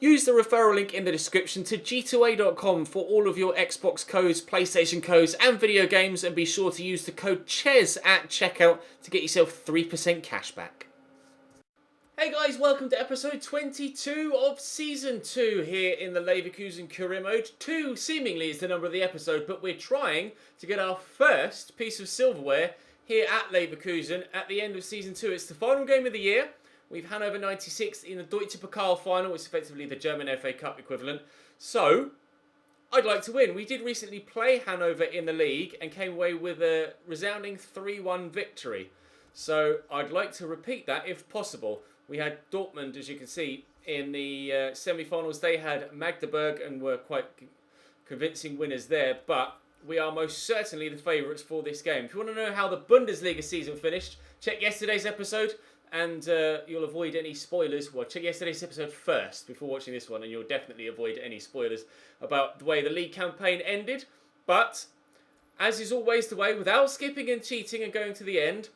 Use the referral link in the description to g2a.com for all of your Xbox codes, PlayStation codes and video games, and be sure to use the code CHES at checkout to get yourself 3% cash back. Hey guys, welcome to episode 22 of Season 2 here in the Leverkusen career mode. 2 seemingly is the number of the episode, but we're trying to get our first piece of silverware here at Leverkusen at the end of Season 2. It's the final game of the year. We've Hannover 96 in the Deutsche Pokal final, which is effectively the German FA Cup equivalent. So, I'd like to win. We did recently play Hannover in the league and came away with a resounding 3-1 victory. So, I'd like to repeat that if possible. We had Dortmund, as you can see, in the semi-finals. They had Magdeburg and were quite convincing winners there. But we are most certainly the favourites for this game. If you want to know how the Bundesliga season finished, check yesterday's episode. And you'll avoid any spoilers. Well, check yesterday's episode first before watching this one, and you'll definitely avoid any spoilers about the way the league campaign ended. But, as is always the way, without skipping and cheating and going to the end,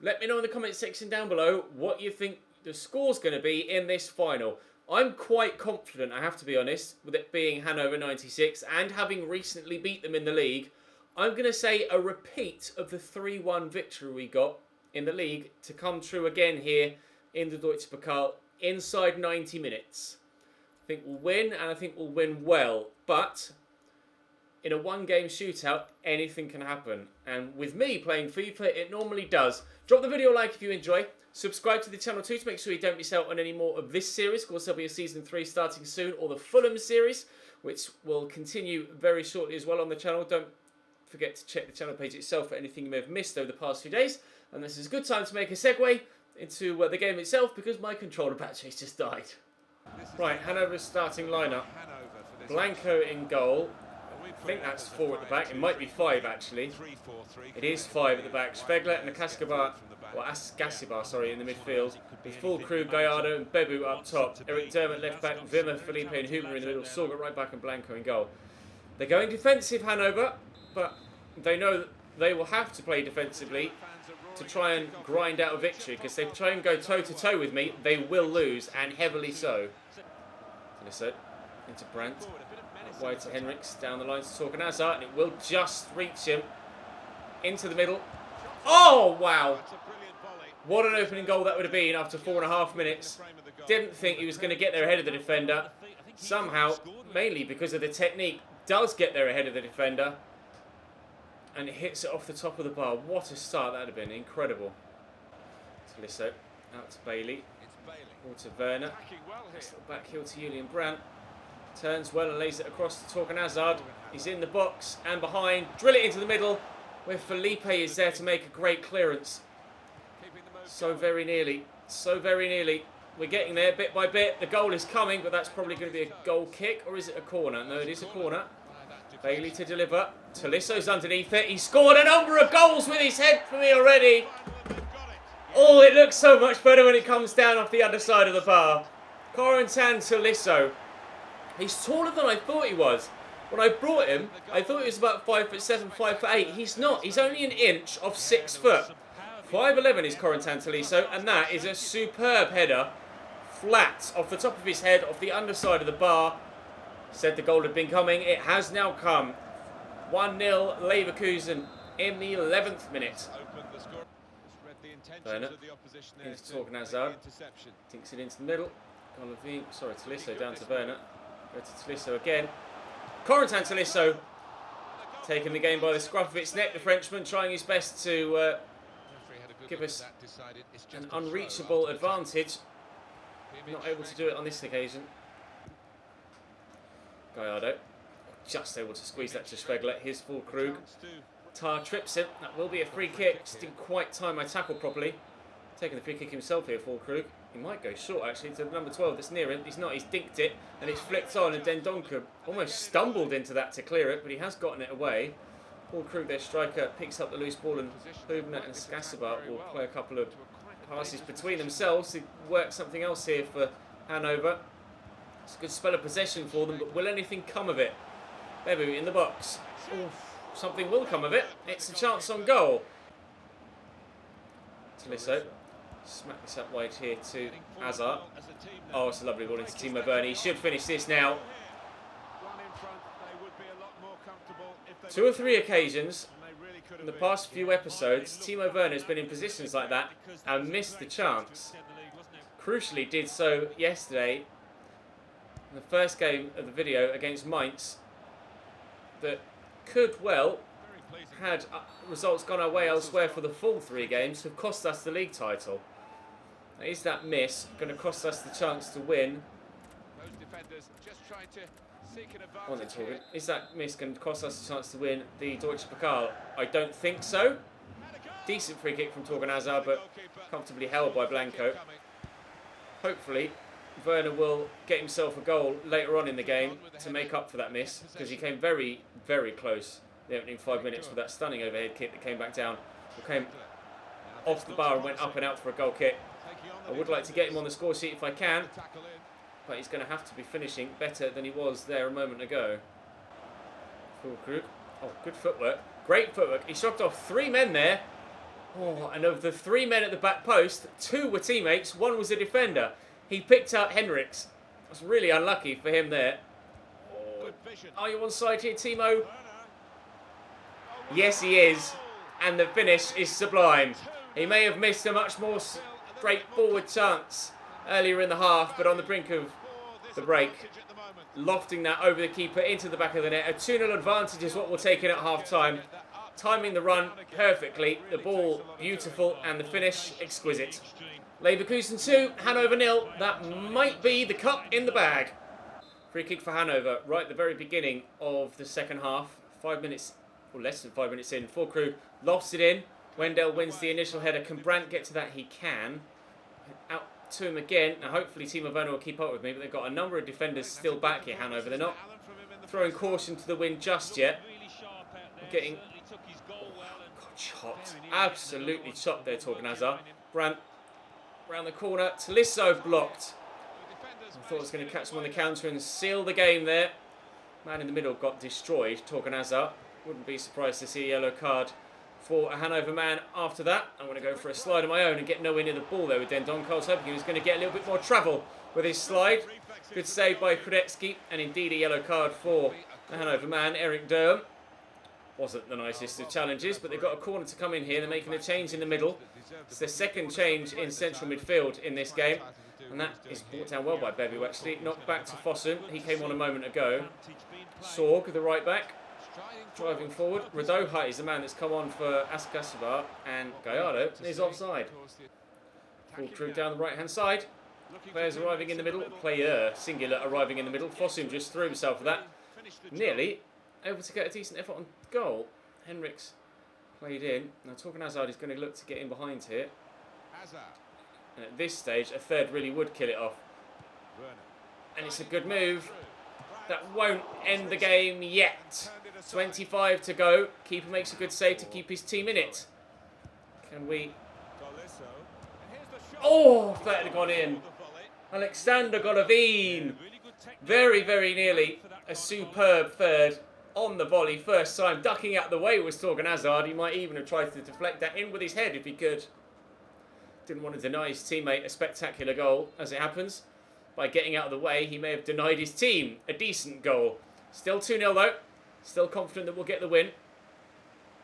let me know in the comment section down below what you think the score's going to be in this final. I'm quite confident, I have to be honest, with it being Hannover 96 and having recently beat them in the league. I'm going to say a repeat of the 3-1 victory we got in the league to come true again here in the Deutsche Pokal inside 90 minutes. I think we'll win, and I think we'll win well. But in a one-game shootout, anything can happen. And with me playing FIFA, it normally does. Drop the video a like if you enjoy. Subscribe to the channel too to make sure you don't miss out on any more of this series. Of course, there'll be a Season 3 starting soon, or the Fulham series, which will continue very shortly as well on the channel. Don't forget to check the channel page itself for anything you may have missed over the past few days. And this is a good time to make a segue into the game itself because my controller battery's just died. Right, Hannover's starting lineup. Blanco in goal. I think that's 4 at the back. It might be 5 actually. It is 5 at the back. Spegler and Gassibar in the midfield. With full crew, Gallardo and Bebu up top. Eric Dermot left back. Wimmer, Felipe and Huber in the middle. Sorg at right back and Blanco in goal. They're going defensive, Hannover, but they know that they will have to play defensively to try and grind out a victory, because if they try and go toe-to-toe with me, they will lose, and heavily so. Tolisso into Brandt, wide to Henriks, down the line to Torgan Hazard, and it will just reach him into the middle. Oh, wow! What an opening goal that would have been after 4.5 minutes. Didn't think he was going to get there ahead of the defender. Somehow, mainly because of the technique, does get there ahead of the defender. And it hits it off the top of the bar. What a start that would have been. Incredible. Tolisso out to Bailey. Or to Werner. Nice little back heel to Julian Brandt. Turns well and lays it across to Torgan Hazard. He's in the box and behind. Drill it into the middle where Felipe is there to make a great clearance. So very nearly. So very nearly. We're getting there bit by bit. The goal is coming, but that's probably going to be a goal kick. Or is it a corner? No, it is a corner. Bailey to deliver. Tolisso's underneath it. He scored a number of goals with his head for me already. Oh, it looks so much better when it comes down off the other side of the bar. Corentin Tolisso. He's taller than I thought he was. When I brought him, I thought he was about 5'7", 5'8". He's not. He's only an inch off 6 foot. 5'11" is Corentin Tolisso, and that is a superb header. Flat off the top of his head, off the underside of the bar. Said the goal had been coming. It has now come. 1-0 Leverkusen in the 11th minute. Werner into Torgan Hazard. Tinks it into the middle. Tolisso down to Werner. Go to Tolisso again. Corentin Tolisso taking the game by the scruff of its neck. The Frenchman trying his best to give us an unreachable advantage. Not able to do it on this occasion. Gallardo, just able to squeeze that to Spegler. Here's full Krug. Tar trips him. That will be a free kick. Just didn't quite time my tackle properly. Taking the free kick himself here, full Krug. He might go short actually to number 12 that's near him. He's not. He's dinked it and it's flicked on, and Dendonka almost stumbled into that to clear it, but he has gotten it away. Paul Krug, their striker, picks up the loose ball, and Hubner and Skassabart will play a couple of passes between themselves to work something else here for Hannover. It's a good spell of possession for them, but will anything come of it? Bebu in the box. Oof, something will come of it. It's a chance on goal. Tolisso Smack this up wide here to Hazard. Oh, it's a lovely ball into Timo Werner. He should finish this now. 2 or 3 occasions in the past few episodes, Timo Werner has been in positions like that and missed the chance. Crucially did so yesterday in the first game of the video against Mainz that could well, had results gone our way elsewhere for the full 3 games, have cost us the league title. Now, is that miss going to cost us the chance to win? Is that miss going to cost us the chance to win the Deutsche Pokal? I don't think so. Decent free kick from Torgan Hazard, but comfortably held by Blanco. Hopefully, Werner will get himself a goal later on in the game to make up for that miss, because he came very, very close the opening 5 minutes with that stunning overhead kick that came back down. It came off the bar and went up and out for a goal kick. I would like to get him on the score sheet if I can, but he's going to have to be finishing better than he was there a moment ago. Füllkrug. Oh, good footwork. Great footwork. He shot off 3 men there. Oh, and of the 3 men at the back post, 2 were teammates, 1 was a defender. He picked out Henriks. That's really unlucky for him there. Oh, are you onside here, Timo? Yes, he is. And the finish is sublime. He may have missed a much more straightforward chance earlier in the half, but on the brink of the break, lofting that over the keeper into the back of the net. A 2-0 advantage is what we're taking at half-time. Timing the run perfectly, the ball beautiful, and the finish exquisite. Leverkusen 2, Hanover 0. That might be the cup in the bag. Free kick for Hanover right at the very beginning of the second half. 5 minutes, or less than 5 minutes in. Füllkrug lofts it in. Wendell wins the initial header. Can Brandt get to that? He can. Out to him again. Now hopefully Timo Werner will keep up with me, but they've got a number of defenders still back here, Hanover. They're not throwing caution to the wind just yet. Getting chopped. Absolutely chopped there, Torgan Hazard. Brandt round the corner. Tolisso blocked. I thought I was going to catch him on the counter and seal the game there. Man in the middle got destroyed, Torgan Hazard. Wouldn't be surprised to see a yellow card for a Hanover man after that. I'm going to go for a slide of my own and get nowhere near the ball there with Dendonk. I was hoping he was going to get a little bit more travel with his slide. Good save by Krudetsky, and indeed a yellow card for the Hanover man, Eric Durham. Wasn't the nicest of challenges, but they've got a corner to come in here. They're making a change in the middle. It's their second change in central midfield in this game, and that is brought down well by Bebu, actually. Knocked back to Fossum. He came on a moment ago. Sorg, the right back, driving forward. Radoja is the man that's come on for Askasibar, and Gallardo is offside. Füllkrug down the right-hand side. Players arriving in the middle. Player, singular, arriving in the middle. Fossum just threw himself for that. Nearly able to get a decent effort on goal. Henriks played in. Now Torgan Hazard is going to look to get in behind here. And at this stage, a third really would kill it off. And it's a good move. That won't end the game yet. 25 to go. Keeper makes a good save to keep his team in it. Can we... Oh, if that had gone in. Alexander Golovin. Very, very nearly a superb third on the volley. First time ducking out the way was Torgan Hazard. He might even have tried to deflect that in with his head if he could. Didn't want to deny his teammate a spectacular goal, as it happens. By getting out of the way, he may have denied his team a decent goal. Still 2-0 though. Still confident that we'll get the win.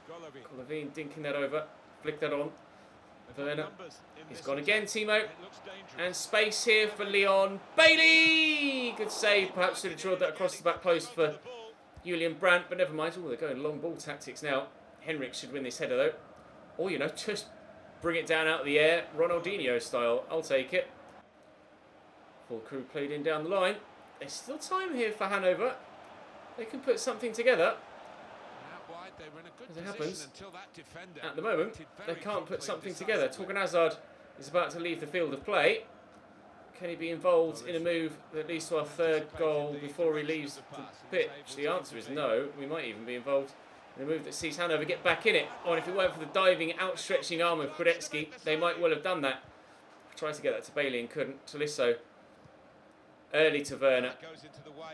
Golovin dinking that over. Flick that on. Werner. He's gone again, Timo. And space here for Leon Bailey. Good save. Perhaps should have drilled that across the back post for Julian Brandt, but never mind. Oh, they're going long ball tactics now. Henrik should win this header though. Or, you know, just bring it down out of the air, Ronaldinho style. I'll take it. Füllkrug played in down the line. There's still time here for Hanover. They can put something together. As it happens, at the moment, they can't put something together. Torgan Hazard is about to leave the field of play. Can he be involved in a move that leads to our third goal before he leaves the pitch? The answer is no. We might even be involved in a move that sees Hanover get back in it. Or if it weren't for the diving, outstretching arm of Krudetsky, they might well have done that. Tried to get that to Bailey and couldn't. Tolisso early to Werner.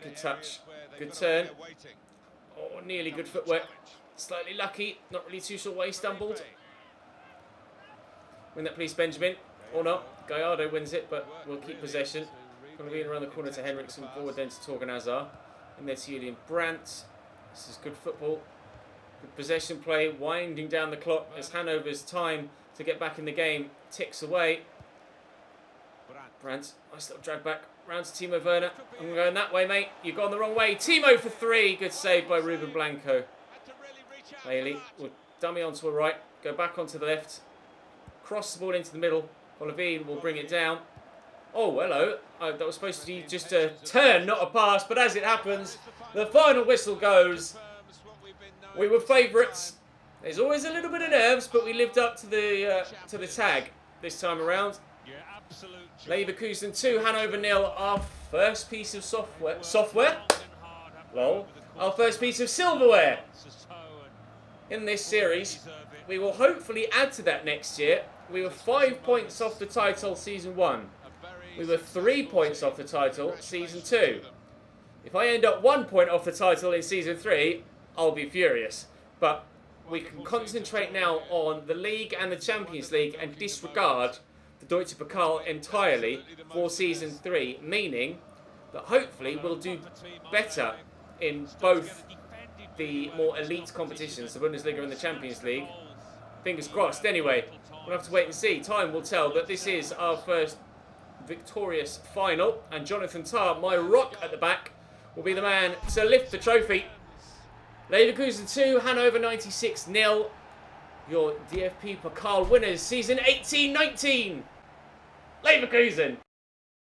Good touch. Good turn. Oh, nearly good footwork. Slightly lucky. Not really too sure why he stumbled. Win that please, Benjamin. Or not. Gallardo wins it, but we'll keep possession. Golovin around the corner to Henriksen, forward then to Torgan Hazard. And then to Julian Brandt. This is good football. Good possession play, winding down the clock as Hanover's time to get back in the game ticks away. Brandt, nice little drag back. Round to Timo Werner. I'm going that way, mate. You've gone the wrong way. Timo for 3. Good save by Ruben Blanco. Bailey will dummy onto a right. Go back onto the left. Cross the ball into the middle. Golovin will bring it down. Oh, hello. That was supposed to be just a turn, not a pass. But as it happens, the final whistle goes. We were favourites. There's always a little bit of nerves, but we lived up to the tag this time around. Leverkusen 2, Hanover 0. Our first piece of software? Lol. Our first piece of silverware in this series. We will hopefully add to that next year. We were 5 points off the title season 1. We were 3 points off the title season 2. If I end up 1 point off the title in season 3, I'll be furious. But we can concentrate now on the league and the Champions League and disregard the Deutsche Pokal entirely for season 3, meaning that hopefully we'll do better in both the more elite competitions, the Bundesliga and the Champions League. Fingers crossed. Anyway, we'll have to wait and see. Time will tell, but this is our first victorious final, and Jonathan Tah, my rock at the back, will be the man to lift the trophy. Leverkusen 2, Hanover 96 0. Your DFB Pokal winners, season 18-19. Leverkusen.